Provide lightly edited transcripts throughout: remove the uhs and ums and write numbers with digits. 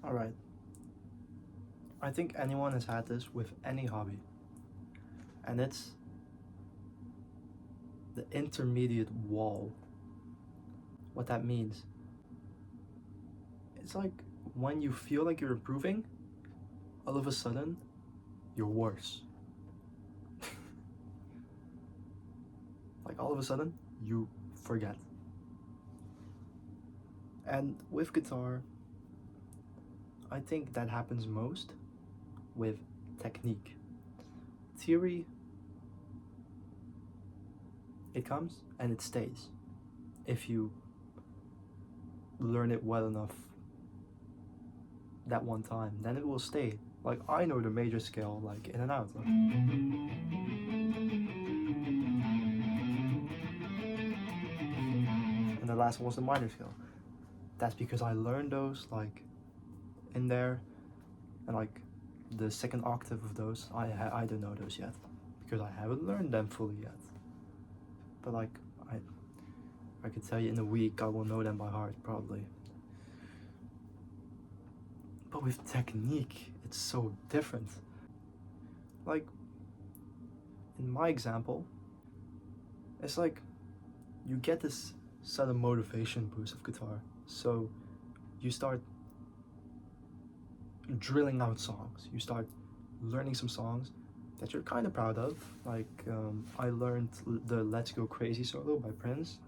Alright, I think anyone has had this with any hobby, and it's the intermediate wall. What that means, it's like when you feel like you're improving, all of a sudden, you're worse. Like all of a sudden, you forget. And with guitar, I think that happens most with technique. Theory, it comes and it stays if you learn it well enough that one time, then it will stay. Like I know the major scale like in and out. And the last one was the minor scale. That's because I learned those like in there, and like the second octave of those I don't know those yet because I haven't learned them fully yet. But like I could tell you in a week I will know them by heart probably. But with technique, it's so different. Like in my example, it's like you get this sudden motivation boost of guitar, so you start drilling out songs, you start learning some songs that you're kind of proud of. Like I learned the Let's Go Crazy solo by Prince.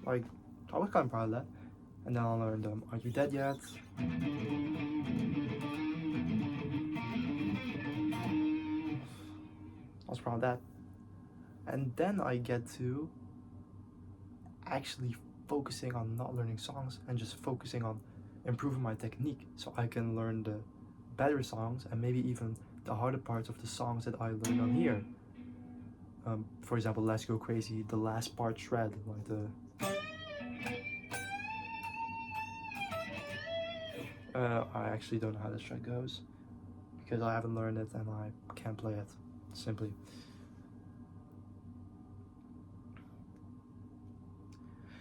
Like I was kind of proud of that. And then I learned Are You Dead Yet? I was proud of that. And then I get to actually focusing on not learning songs and just focusing on improving my technique so I can learn the better songs and maybe even the harder parts of the songs that I learned on here. For example, Let's Go Crazy, the last part shred, like the I actually don't know how the shred goes because I haven't learned it and I can't play it, simply.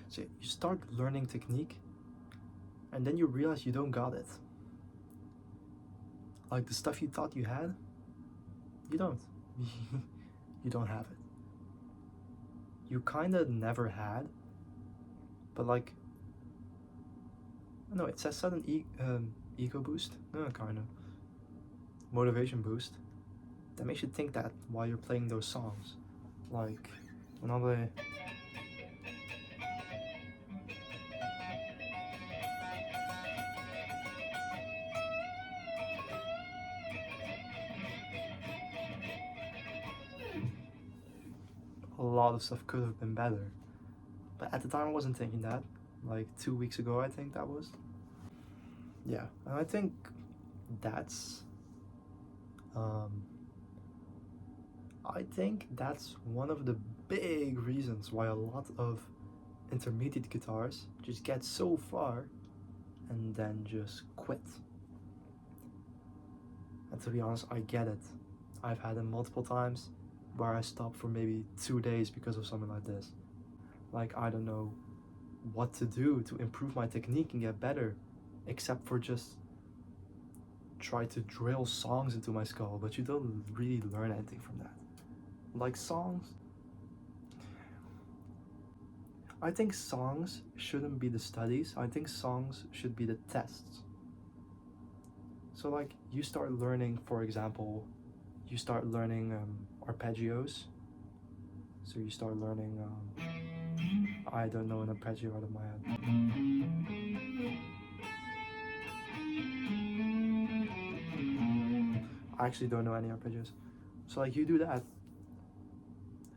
So you start learning technique and then you realize you don't got it. Like the stuff you thought you had, you don't. You don't have it. You kind of never had, but like, no, it says sudden ego boost. No, kind of motivation boost. That makes you think that while you're playing those songs, like when I play. A lot of stuff could have been better, but at the time I wasn't thinking that. Like 2 weeks ago, I think that was. Yeah, and I think that's one of the big reasons why a lot of intermediate guitars just get so far and then just quit. And to be honest, I get it. I've had it multiple times where I stopped for maybe 2 days because of something like this. Like I don't know what to do to improve my technique and get better, except for just try to drill songs into my skull, but you don't really learn anything from that. Like songs, I think songs shouldn't be the studies. I think songs should be the tests. So like you start learning, for example, you start learning arpeggios. So you start learning, I don't know an arpeggio out of my head. I actually don't know any arpeggios. So like you do that,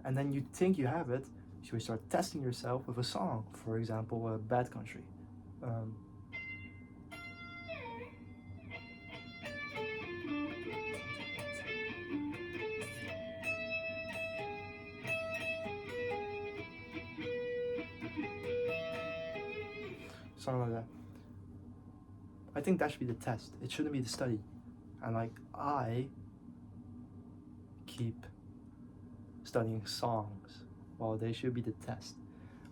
and then you think you have it, so you start testing yourself with a song, for example, Bad Country. Something like that. I think that should be the test. It shouldn't be the study. And like I keep studying songs well, they should be the test.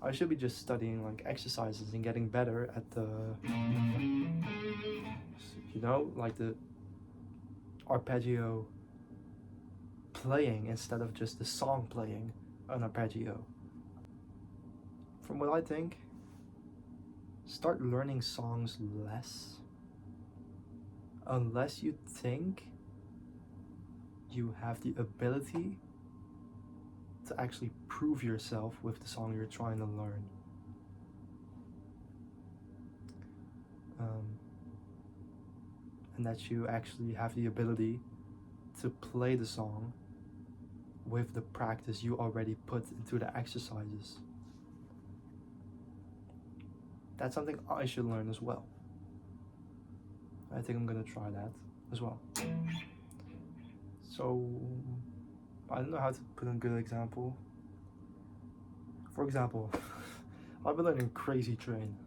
I should be just studying like exercises and getting better at the, like the arpeggio playing instead of just the song playing an arpeggio. From what I think, start learning songs less, unless you think you have the ability to actually prove yourself with the song you're trying to learn. And that you actually have the ability to play the song with the practice you already put into the exercises. That's something I should learn as well. I think I'm gonna try that as well. So, I don't know how to put in a good example. For example, I've been learning Crazy Train.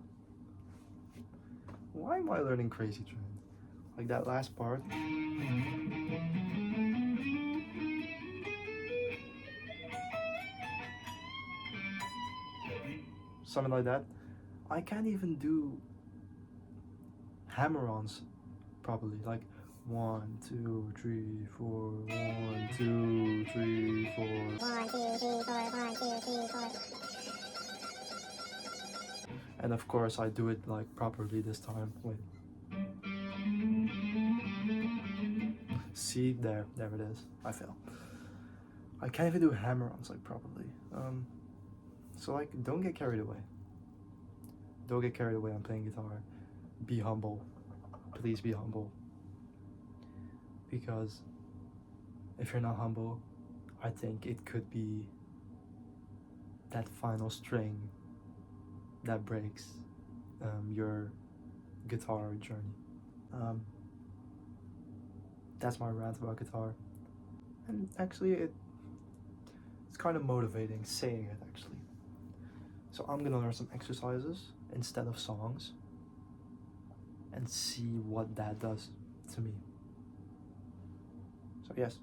Why am I learning Crazy Train? Like that last part. Something like that. I can't even do hammer-ons properly. Like 1, 2, 3, 4, 1, 2, 3, 4. 1, 2, 3, 4, 1, 2, 3, 4. And of course I do it like properly this time. Wait. See, there it is. I fail. I can't even do hammer-ons like properly. So like, don't get carried away. Don't get carried away on playing guitar. Be humble. Please be humble. Because if you're not humble, I think it could be that final string that breaks your guitar journey. That's my rant about guitar. And actually it's kind of motivating saying it actually. So I'm gonna learn some exercises instead of songs and see what that does to me. So yes,